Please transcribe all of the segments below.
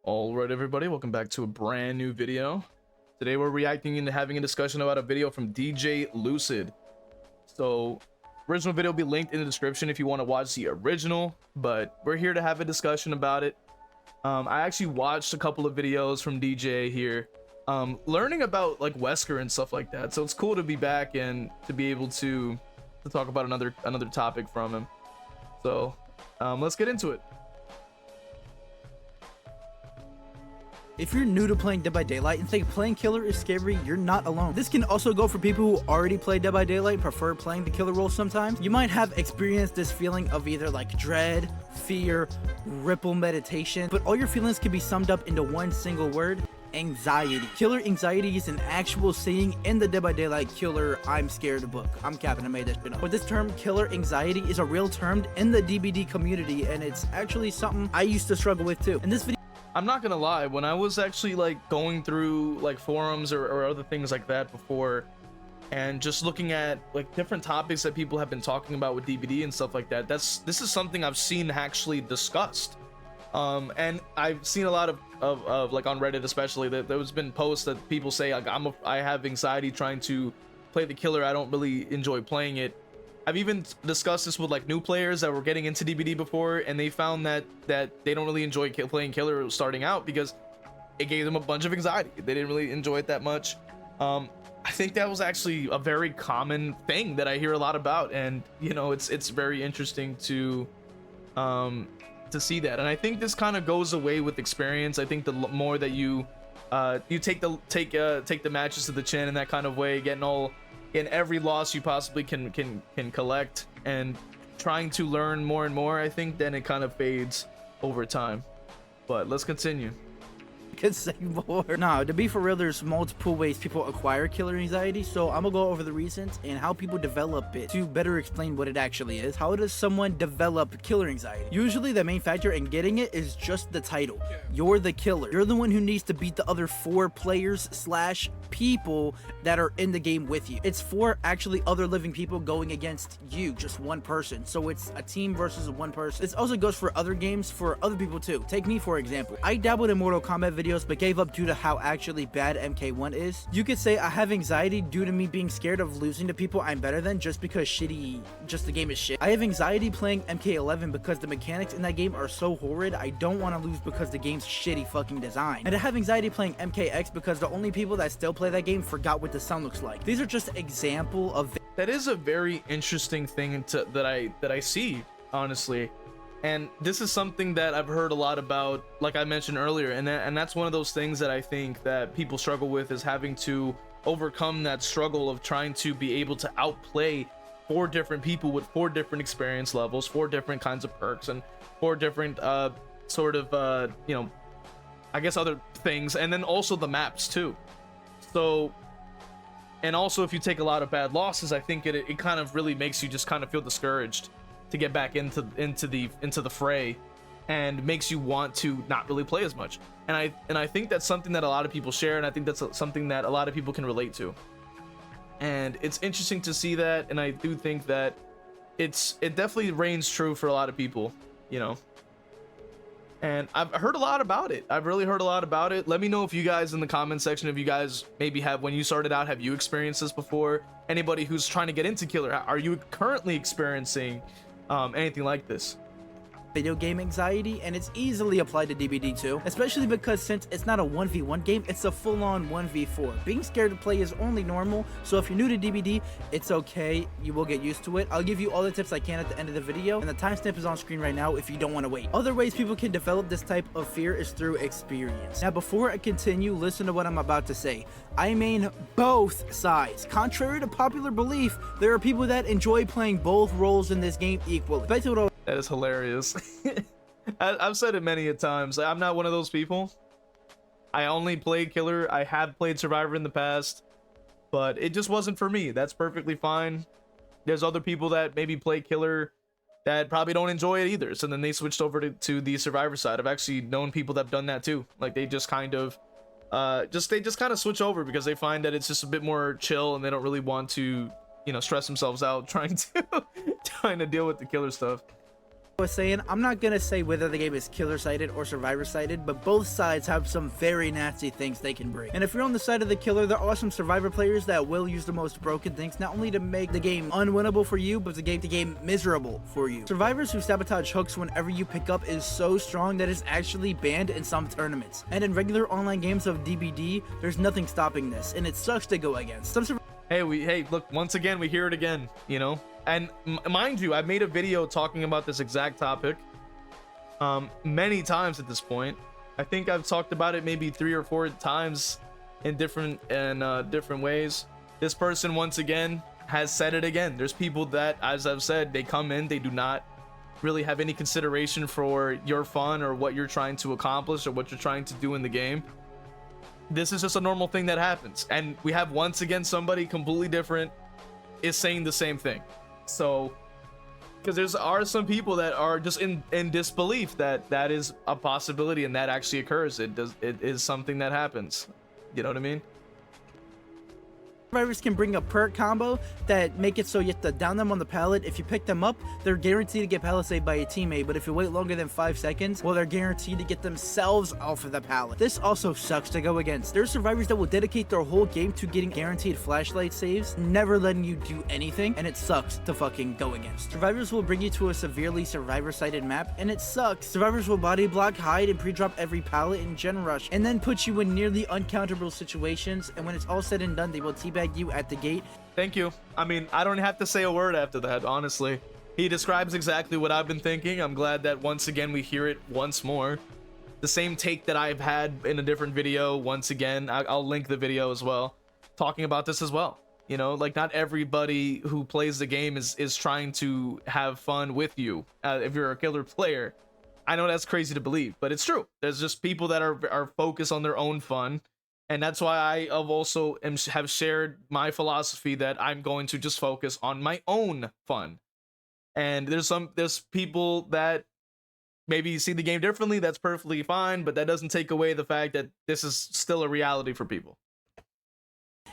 Alright everybody, welcome back to a brand new video. Today we're reacting and having a discussion about a video from DJLuc. So, original video will be linked in the description if you want to watch the original, but we're here to have a discussion about it. I actually watched a couple of videos from DJ here, learning about like Wesker and stuff like that. So it's cool to be back and to be able to talk about another topic from him. So, let's get into it. If you're new to playing Dead by Daylight and think playing killer is scary, you're not alone. This can also go for people who already play Dead by Daylight and prefer playing the killer role sometimes. You might have experienced this feeling of either like dread, fear, ripple meditation, but all your feelings can be summed up into one single word: anxiety. Killer anxiety is an actual saying in the Dead by Daylight Killer I'm Scared book. I'm capping, I made that shit up. But this term, killer anxiety, is a real term in the DBD community, and it's actually something I used to struggle with too. In this video, I'm not gonna lie, when I was actually like going through like forums or other things like that before, and just looking at like different topics that people have been talking about with DBD and stuff like that, this is something I've seen actually discussed. And I've seen a lot of like on Reddit especially, that there's been posts that people say like I have anxiety trying to play the killer, I don't really enjoy playing it. I've even discussed this with like new players that were getting into DBD before, and they found that they don't really enjoy playing killer starting out because it gave them a bunch of anxiety. They didn't really enjoy it that much. I think that was actually a very common thing that I hear a lot about, and you know, it's very interesting to see that. And I think this kind of goes away with experience. I think the more that you take the matches to the chin in that kind of way, getting all in every loss you possibly can collect and trying to learn more and more, I think then it kind of fades over time. But let's continue. could say more. Nah, to be for real, there's multiple ways people acquire killer anxiety, so I'm gonna go over the reasons and how people develop it to better explain what it actually is. How does someone develop killer anxiety? Usually the main factor in getting it is just the title. You're the killer. You're the one who needs to beat the other 4 players slash people that are in the game with you. It's 4 actually other living people going against you, just one person. So it's a team versus one person. This also goes for other games, for other people too. Take me for example. I dabbled in Mortal Kombat videos but gave up due to how actually bad MK1 is. You could say I have anxiety due to me being scared of losing to people I'm better than just because the game is shit. I have anxiety playing MK11 because the mechanics in that game are so horrid. I don't want to lose because the game's shitty fucking design. And I have anxiety playing MKX because the only people that still play that game forgot what the sound looks like. These are just example of. That is a very interesting thing that I see, honestly. And this is something that I've heard a lot about, like I mentioned earlier, and that's one of those things that I think that people struggle with, is having to overcome that struggle of trying to be able to outplay 4 different people with 4 different experience levels, 4 different kinds of perks, and 4 different you know, I guess other things, and then also the maps too. So, and also if you take a lot of bad losses, I think it kind of really makes you just kind of feel discouraged to get back into the fray, and makes you want to not really play as much. And I think that's something that a lot of people share, and I think that's something that a lot of people can relate to. And it's interesting to see that, and I do think that it definitely reigns true for a lot of people, you know. And I've heard a lot about it. I've really heard a lot about it. Let me know if you guys in the comment section, if you guys maybe have, when you started out, have you experienced this before? Anybody who's trying to get into killer, are you currently experiencing anything like this? Video game anxiety, and it's easily applied to DBD too, especially because since it's not a 1v1 game, it's a full-on 1v4. Being scared to play is only normal, so if you're new to DBD, it's okay, you will get used to it. I'll give you all the tips I can at the end of the video, and the timestamp is on screen right now if you don't want to wait. Other ways people can develop this type of fear is through experience. Now before I continue, listen to what I'm about to say. I mean both sides. Contrary to popular belief, there are people that enjoy playing both roles in this game equally. That is hilarious. I've said it many a times. I'm not one of those people. I only play killer. I have played survivor in the past, but it just wasn't for me. That's perfectly fine. There's other people that maybe play killer that probably don't enjoy it either, so then they switched over to the survivor side. I've actually known people that have done that too. Like they just kind of switch over because they find that it's just a bit more chill, and they don't really want to, you know, stress themselves out trying to deal with the killer stuff. was saying, I'm not gonna say whether the game is killer sided or survivor sided, but both sides have some very nasty things they can bring. And if you're on the side of the killer, there are some survivor players that will use the most broken things, not only to make the game unwinnable for you, but to make the game miserable for you. Survivors who sabotage hooks whenever you pick up is so strong that it's actually banned in some tournaments. And in regular online games of DBD, there's nothing stopping this, and it sucks to go against. Hey, look, once again, we hear it again, you know? And mind you, I've made a video talking about this exact topic many times at this point. I think I've talked about it maybe 3 or 4 times in different ways. This person, once again, has said it again. There's people that, as I've said, they come in, they do not really have any consideration for your fun or what you're trying to accomplish or what you're trying to do in the game. This is just a normal thing that happens, and we have once again somebody completely different is saying the same thing. So because there are some people that are just in disbelief that that is a possibility and that actually occurs. It is something that happens, you know what I mean? Survivors can bring a perk combo that make it so you have to down them on the pallet. If you pick them up, they're guaranteed to get pallet saved by a teammate, but if you wait longer than 5 seconds, well, they're guaranteed to get themselves off of the pallet. This also sucks to go against. There's survivors that will dedicate their whole game to getting guaranteed flashlight saves, never letting you do anything, and it sucks to fucking go against. Survivors will bring you to a severely survivor-sided map, and it sucks. Survivors will body block, hide, and pre-drop every pallet in gen rush, and then put you in nearly uncounterable situations, and when it's all said and done, they will teabag you at the gate. Thank you. I mean, I don't have to say a word after that, honestly. He describes exactly what I've been thinking. I'm glad that once again we hear it once more. The same take that I've had in a different video. Once again, I'll link the video as well, talking about this as well. You know, like, not everybody who plays the game is trying to have fun with you if you're a killer player. I know that's crazy to believe, but it's true. There's just people that are focused on their own fun. And that's why I have also have shared my philosophy that I'm going to just focus on my own fun. And there's people that maybe see the game differently. That's perfectly fine, but that doesn't take away the fact that this is still a reality for people.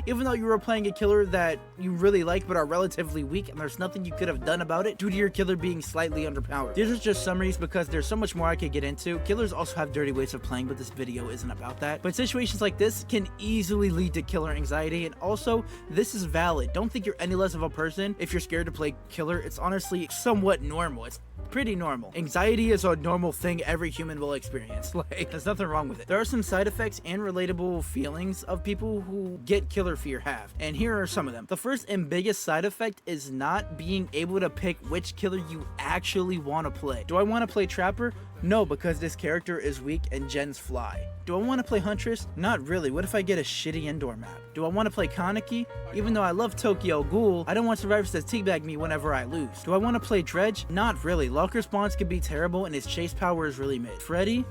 Even though you were playing a killer that you really like but are relatively weak and there's nothing you could have done about it due to your killer being slightly underpowered. These are just summaries because there's so much more I could get into. Killers also have dirty ways of playing, but this video isn't about that. But situations like this can easily lead to killer anxiety, and also this is valid. Don't think you're any less of a person if you're scared to play killer. It's honestly somewhat normal. It's pretty normal. Anxiety is a normal thing every human will experience. Like, there's nothing wrong with it. There are some side effects and relatable feelings of people who get killer fear have, and here are some of them. The first and biggest side effect is not being able to pick which killer you actually want to play. Do I want to play Trapper? No, because this character is weak and gens fly. Do I want to play Huntress? Not really. What if I get a shitty indoor map? Do I want to play Kaneki? Even though I love Tokyo Ghoul, I don't want survivors to teabag me whenever I lose. Do I want to play Dredge? Not really. Locker spawns can be terrible and his chase power is really mid. Freddy?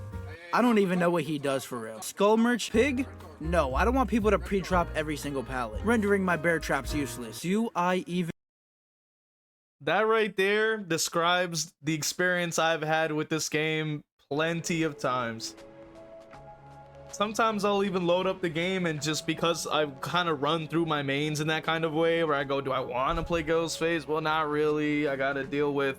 I don't even know what he does for real. Skull Merch? Pig? No, I don't want people to pre-drop every single pallet, rendering my bear traps useless. Do I even... That right there describes the experience I've had with this game plenty of times. Sometimes I'll even load up the game and just because I've kind of run through my mains in that kind of way where I go, do I want to play Ghostface? Well, not really. I got to deal with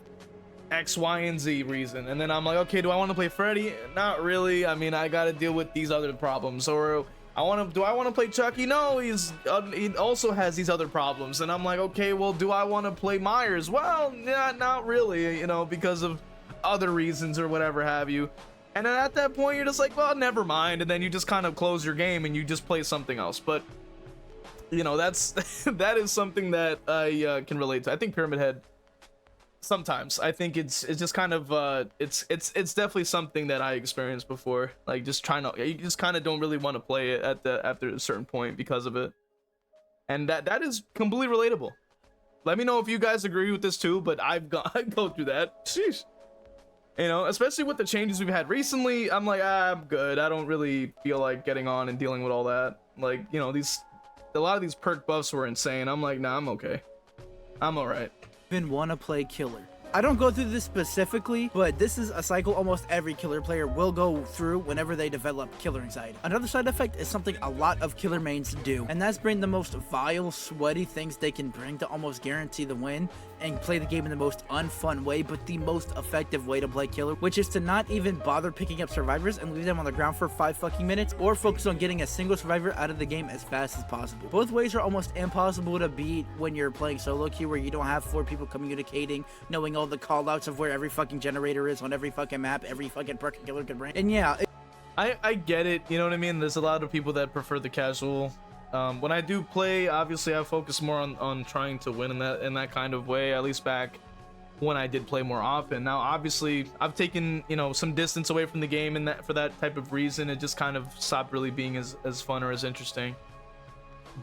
X, Y, and Z reason. And then I'm like, okay, do I want to play Freddy? Not really. I mean, I got to deal with these other problems. Or do I want to play Chucky? No, he also has these other problems. And I'm like, okay, well, do I want to play Myers? Well, yeah, not really, you know, because of other reasons or whatever have you. And then at that point, you're just like, well, never mind. And then you just kind of close your game and you just play something else. But, you know, that is something that I can relate to. I think Pyramid Head, sometimes I think it's just kind of it's definitely something that I experienced before. Like, just you just kind of don't really want to play it after a certain point because of it. And that is completely relatable. Let me know if you guys agree with this too, but I go through that. Sheesh. You know, especially with the changes we've had recently, I'm like, I'm good. I don't really feel like getting on and dealing with all that. Like, you know, a lot of these perk buffs were insane. I'm like, nah, I'm okay. I'm all right. even want to play killer? I don't go through this specifically, but this is a cycle almost every killer player will go through whenever they develop killer anxiety. Another side effect is something a lot of killer mains do, and that's bring the most vile, sweaty things they can bring to almost guarantee the win and play the game in the most unfun way, but the most effective way to play killer, which is to not even bother picking up survivors and leave them on the ground for 5 fucking minutes, or focus on getting a single survivor out of the game as fast as possible. Both ways are almost impossible to beat when you're playing solo queue, where you don't have 4 people communicating, knowing all the callouts of where every fucking generator is on every fucking map, every fucking perk a killer can bring. And yeah, I get it, you know what I mean? There's a lot of people that prefer the casual. When I do play, obviously I focus more on trying to win in that kind of way, at least back when I did play more often. Now obviously I've taken, you know, some distance away from the game, and that for that type of reason it just kind of stopped really being as fun or as interesting.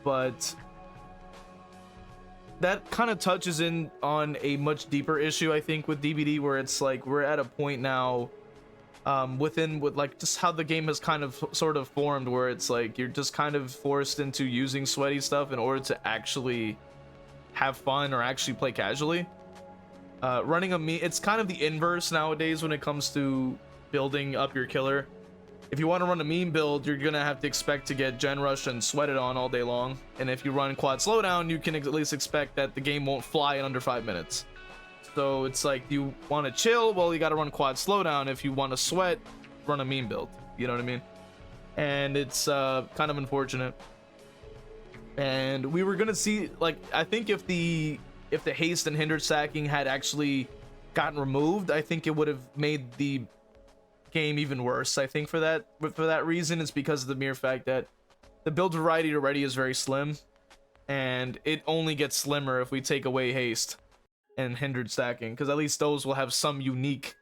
But that kind of touches in on a much deeper issue, I think, with DBD, where it's like we're at a point now with like just how the game has kind of sort of formed, where it's like you're just kind of forced into using sweaty stuff in order to actually have fun or actually play casually. Running a meme, it's kind of the inverse nowadays when it comes to building up your killer. If you want to run a meme build, you're gonna have to expect to get gen rush and sweated on all day long, and if you run quad slowdown, you can at least expect that the game won't fly in under 5 minutes. So it's like, you want to chill, well, you got to run quad slowdown. If you want to sweat, run a meme build, you know what I mean? And it's kind of unfortunate. And we were gonna see, like, I think if the haste and hindered stacking had actually gotten removed, I think it would have made the game even worse. I think for that reason, it's because of the mere fact that the build variety already is very slim, and it only gets slimmer if we take away haste and hindered stacking, because at least those will have some unique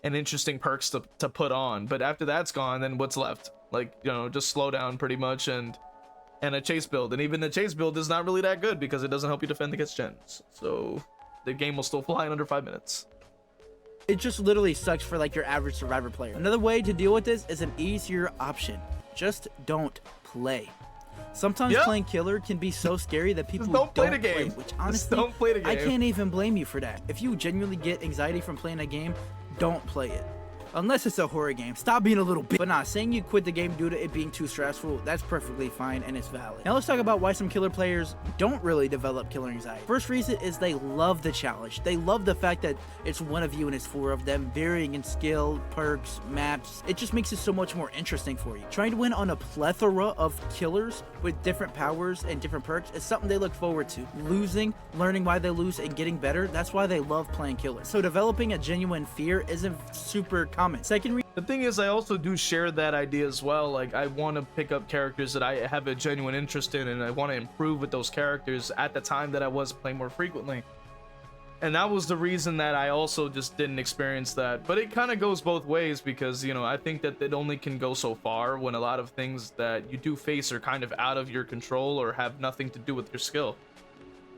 and interesting perks to put on. But after that's gone, then what's left? Like, you know, just slow down pretty much, and a chase build. And even the chase build is not really that good because it doesn't help you defend against gens, so the game will still fly in under 5 minutes. it just literally sucks for like your average survivor player. Another way to deal with this is an easier option. Just don't play. Sometimes playing killer can be so scary that people don't play the game. Which honestly, don't play the game. I can't even blame you for that. If you genuinely get anxiety from playing a game, don't play it. Unless it's a horror game. Stop being a little bitch. But nah, saying you quit the game due to it being too stressful, that's perfectly fine and it's valid. Now let's talk about why some killer players don't really develop killer anxiety. First reason is they love the challenge. They love the fact that it's one of you and it's four of them, varying in skill, perks, maps. It just makes it so much more interesting for you. Trying to win on a plethora of killers with different powers and different perks is something they look forward to. Losing, learning why they lose, and getting better, that's why they love playing killer. So developing a genuine fear isn't super common. The thing is, I also do share that idea as well. Like, I want to pick up characters that I have a genuine interest in, and I want to improve with those characters at the time that I was playing more frequently. And that was the reason that I also just didn't experience that. But it kind of goes both ways because, you know, I think that it only can go so far when a lot of things that you do face are kind of out of your control or have nothing to do with your skill.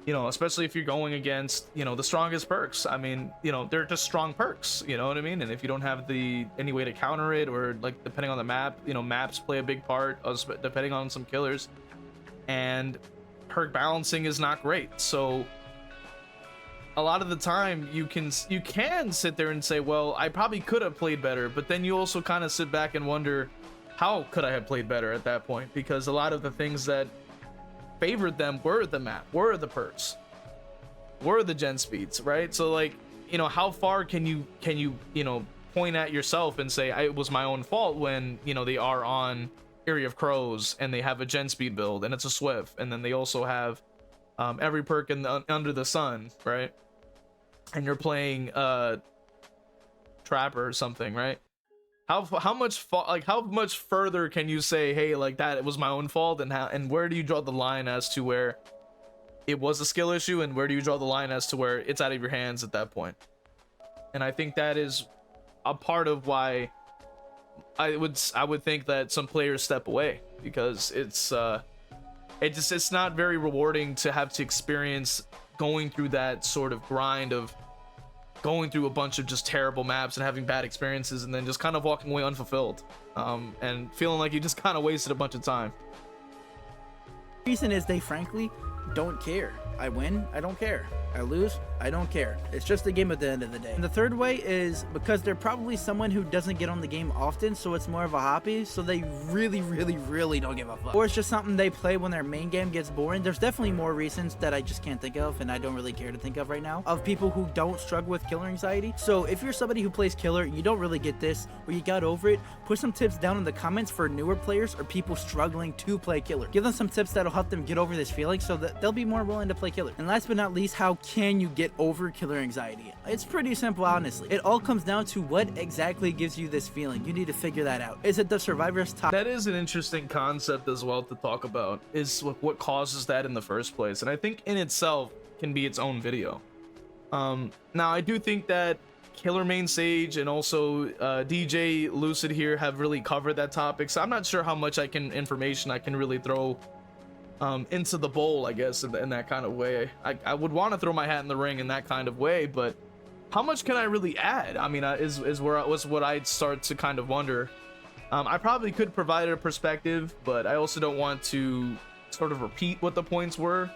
You know, especially if you're going against, you know, the strongest perks. I mean, you know, they're just strong perks, you know what I mean? And if you don't have any way to counter it, or like depending on the map, you know, maps play a big part, depending on some killers, and perk balancing is not great. So a lot of the time you can sit there and say, well, I probably could have played better, but then you also kind of sit back and wonder, how could I have played better at that point? Because a lot of the things that favored them were the map, were the perks, were the gen speeds, right? So like, you know, how far can you point at yourself and say it was my own fault when, you know, they are on Area of Crows and they have a gen speed build and it's a swift, and then they also have every perk in under the sun, right? And you're playing Trapper or something, right? How much further can you say, hey, like that it was my own fault, and where do you draw the line as to where it was a skill issue, and where do you draw the line as to where it's out of your hands at that point? And I think that is a part of why I would think that some players step away, because it's not very rewarding to have to experience going through that sort of grind of going through a bunch of just terrible maps and having bad experiences, and then just kind of walking away unfulfilled, and feeling like you just kind of wasted a bunch of time. The reason is they frankly don't care. I win, I don't care. I lose, I don't care. It's just a game at the end of the day. And the third way is because they're probably someone who doesn't get on the game often, so it's more of a hobby, so they really don't give a fuck. Or it's just something they play when their main game gets boring. There's definitely more reasons that I just can't think of, and I don't really care to think of right now, of people who don't struggle with killer anxiety. So if you're somebody who plays killer and you don't really get this, or you got over it, put some tips down in the comments for newer players or people struggling to play killer. Give them some tips that'll help them get over this feeling so that they'll be more willing to play killer. And last but not least, how can you get over killer anxiety? It's pretty simple, honestly. It all comes down to what exactly gives you this feeling. You need to figure that out. Is it the survivor's top? That is an interesting concept as well to talk about, is what causes that in the first place, and I think in itself can be its own video. Now I do think that Killer Main Sage and also DJLuc here have really covered that topic, so I'm not sure how much information I can really throw into the bowl, I guess, in that kind of way. I would want to throw my hat in the ring in that kind of way, but how much can I really add? I mean, is what I'd start to kind of wonder. I probably could provide a perspective, but I also don't want to sort of repeat what the points were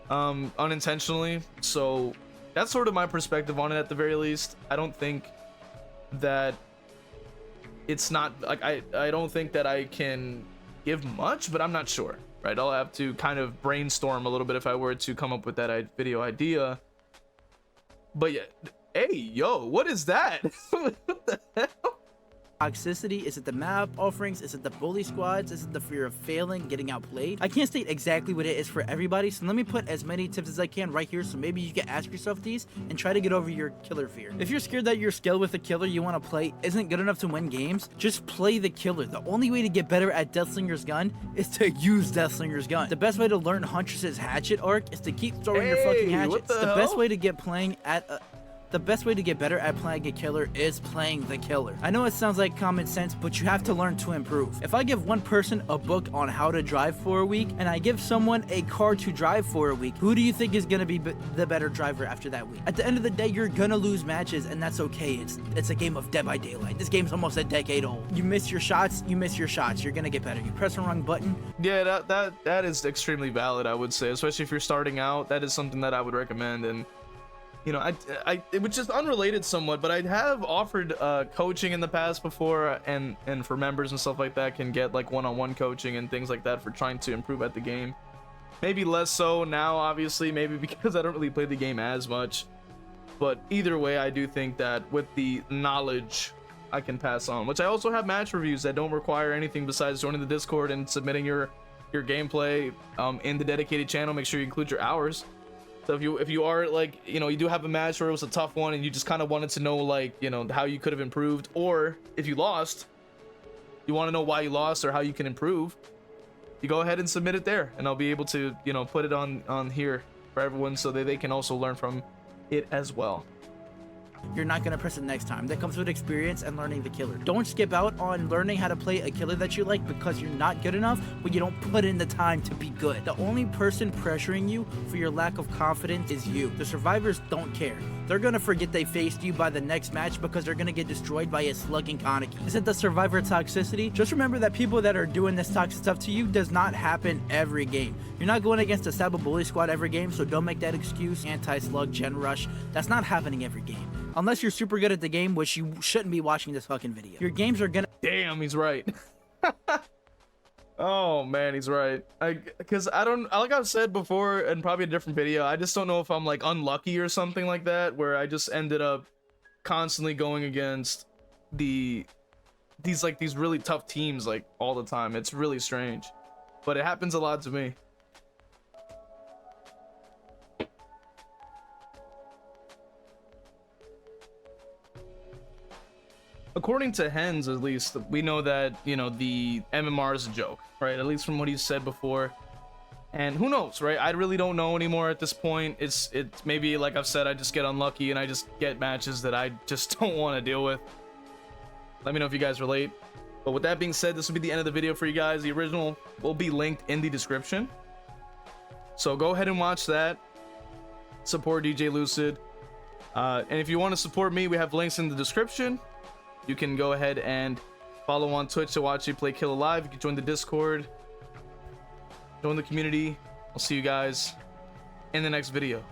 unintentionally. So that's sort of my perspective on it at the very least. I don't think that it's not like I don't think that I can give much, but I'm not sure. Right, I'll have to kind of brainstorm a little bit if I were to come up with that video idea. But yeah, hey, yo, what is that? What the hell? Toxicity? Is it the map offerings? Is it the bully squads? Is it the fear of failing, getting outplayed? I can't state exactly what it is for everybody, so let me put as many tips as I can right here, so maybe you can ask yourself these and try to get over your killer fear. If you're scared that your skill with the killer you want to play isn't good enough to win games, just play the killer. The only way to get better at Deathslinger's gun is to use Deathslinger's gun. The best way to learn Huntress's hatchet arc is to keep throwing your fucking hatchets. The best way to get The best way to get better at playing a killer is playing the killer. I know it sounds like common sense, but you have to learn to improve. If I give one person a book on how to drive for a week, and I give someone a car to drive for a week, who do you think is gonna be the better driver after that week? At the end of the day, you're gonna lose matches, and that's okay. It's a game of Dead by Daylight. This game's almost a decade old. You miss your shots, you miss your shots. You're gonna get better. You press the wrong button. Yeah, that is extremely valid, I would say, especially if you're starting out. That is something that I would recommend. And you know, it was just unrelated somewhat, but I have offered coaching in the past before, and for members and stuff like that can get like one-on-one coaching and things like that for trying to improve at the game. Maybe less so now, obviously, maybe because I don't really play the game as much. But either way, I do think that with the knowledge I can pass on, which I also have match reviews that don't require anything besides joining the Discord and submitting your gameplay in the dedicated channel. Make sure you include your hours. So if you are like, you know, you do have a match where it was a tough one and you just kind of wanted to know, like, you know, how you could have improved, or if you lost, you want to know why you lost or how you can improve, you go ahead and submit it there, and I'll be able to, you know, put it on here for everyone so that they can also learn from it as well. You're not gonna press it next time. That comes with experience and learning the killer. Don't skip out on learning how to play a killer that you like because you're not good enough when you don't put in the time to be good. The only person pressuring you for your lack of confidence is you. The survivors don't care. They're gonna forget they faced you by the next match because they're gonna get destroyed by a slugging Kaneki. Isn't the survivor toxicity? Just remember that people that are doing this toxic stuff to you does not happen every game. You're not going against a Saba bully squad every game, so don't make that excuse. Anti-slug, gen rush, that's not happening every game. Unless you're super good at the game, which you shouldn't be watching this fucking video. Your games are gonna— Damn, he's right. Oh man, he's right. Because I don't, like I've said before in probably a different video, I just don't know if I'm like unlucky or something like that, where I just ended up constantly going against these really tough teams like all the time. It's really strange, but it happens a lot to me. According to Hens, at least, we know that, you know, the MMR is a joke, right? At least from what he's said before. And who knows, right? I really don't know anymore at this point. It's maybe, like I've said, I just get unlucky and I just get matches that I just don't want to deal with. Let me know if you guys relate. But with that being said, this will be the end of the video for you guys. The original will be linked in the description, so go ahead and watch that. Support DJLuc. And if you want to support me, we have links in the description. You can go ahead and follow on Twitch to watch me play Killer Live. You can join the Discord, join the community. I'll see you guys in the next video.